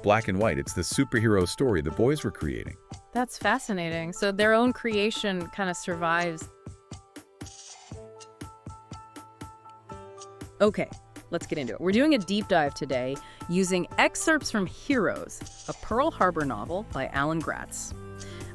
black and white. It's the superhero story the boys were creating. That's fascinating. So their own creation kind of survives. Okay, let's get into it. We're doing a deep dive today using excerpts from Heroes, a Pearl Harbor novel by Alan Gratz.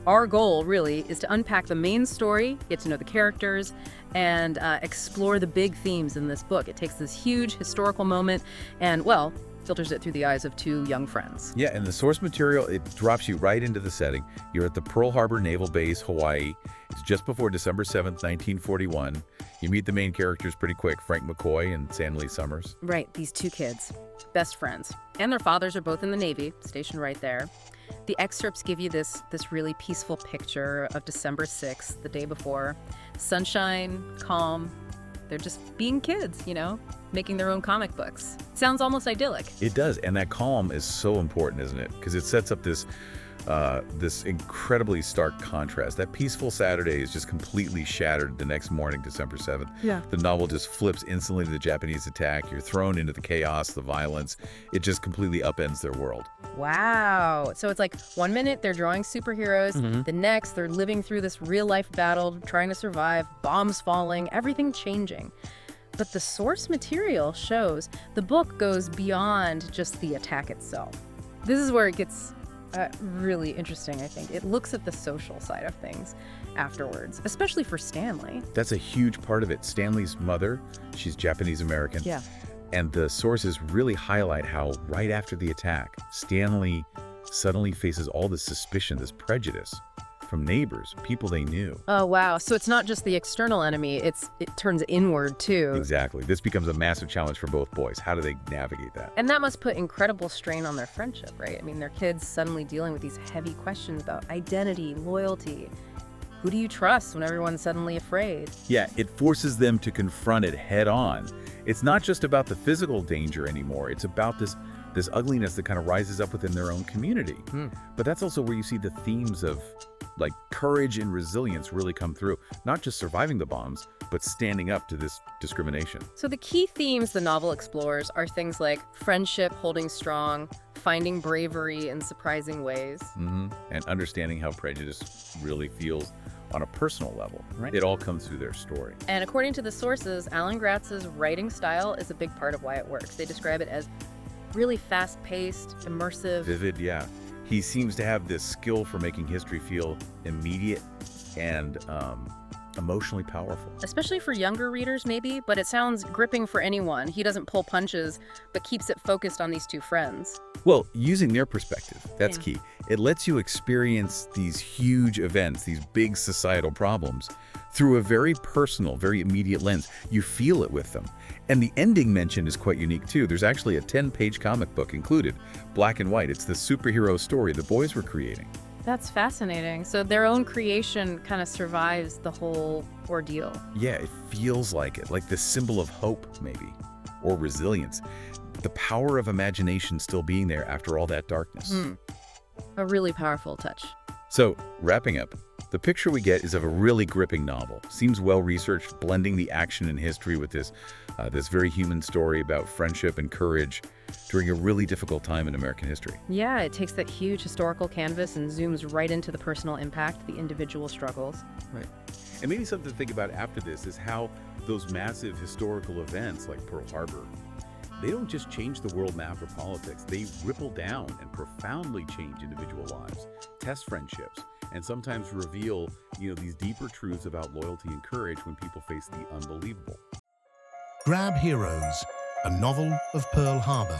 Our goal, really, is to unpack the main story, get to know the characters, and explore the big themes in this book. It takes this huge historical moment and, well, filters it through the eyes of two young friends. Yeah, and the source material, it drops you right into the setting. You're at the Pearl Harbor Naval Base, Hawaii. It's just before December 7th, 1941. You meet the main characters pretty quick, Frank McCoy and Stanley Summers. Right, these two kids, best friends. And their fathers are both in the Navy, stationed right there. The excerpts give you this really peaceful picture of December 6th, the day before. Sunshine, calm. They're just being kids, making their own comic books. Sounds almost idyllic. It does, and that calm is so important, isn't it? Because it sets up this incredibly stark contrast. That peaceful Saturday is just completely shattered the next morning, December 7th. Yeah. The novel just flips instantly to the Japanese attack. You're thrown into the chaos, the violence. It just completely upends their world. Wow. So it's like 1 minute they're drawing superheroes, the next they're living through this real-life battle, trying to survive, bombs falling, everything changing. But the source material shows the book goes beyond just the attack itself. This is where it gets really interesting, I think. It looks at the social side of things afterwards, especially for Stanley. That's a huge part of it. Stanley's mother, she's Japanese American. Yeah. And the sources really highlight how right after the attack, Stanley suddenly faces all this suspicion, this prejudice from neighbors, people they knew. Oh, wow. So it's not just the external enemy, it turns inward, too. Exactly. This becomes a massive challenge for both boys. How do they navigate that? And that must put incredible strain on their friendship, right? I mean, their kids suddenly dealing with these heavy questions about identity, loyalty. Who do you trust when everyone's suddenly afraid? Yeah, it forces them to confront it head on. It's not just about the physical danger anymore. It's about this ugliness that kind of rises up within their own community. But that's also where you see the themes of like courage and resilience really come through. Not just surviving the bombs, but standing up to this discrimination. So the key themes the novel explores are things like friendship holding strong, finding bravery in surprising ways. And understanding how prejudice really feels on a personal level. Right. It all comes through their story. And according to the sources, Alan Gratz's writing style is a big part of why it works. They describe it as really fast-paced, immersive. Vivid, yeah. He seems to have this skill for making history feel immediate and emotionally powerful. Especially for younger readers, maybe, but it sounds gripping for anyone. He doesn't pull punches, but keeps it focused on these two friends. Well, using their perspective, that's Yeah. key. It lets you experience these huge events, these big societal problems, through a very personal, very immediate lens. You feel it with them. And the ending mentioned is quite unique, too. There's actually a 10-page comic book included, black and white. It's the superhero story the boys were creating. That's fascinating. So their own creation kind of survives the whole ordeal. Yeah, it feels like it, like the symbol of hope, maybe, or resilience. The power of imagination still being there after all that darkness. A really powerful touch. So, wrapping up, the picture we get is of a really gripping novel. Seems well-researched, blending the action and history with this very human story about friendship and courage during a really difficult time in American history. Yeah, it takes that huge historical canvas and zooms right into the personal impact, the individual struggles. Right. And maybe something to think about after this is how those massive historical events like Pearl Harbor, they don't just change the world map or politics. They ripple down and profoundly change individual lives, test friendships, and sometimes reveal, these deeper truths about loyalty and courage when people face the unbelievable. Grab Heroes, a novel of Pearl Harbor,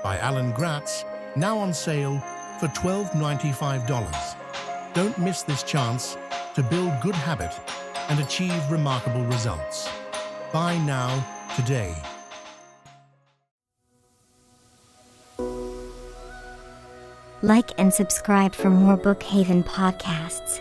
by Alan Gratz, now on sale for $12.95. Don't miss this chance to build good habit and achieve remarkable results. Buy now, today. Like and subscribe for more Bookhaven podcasts.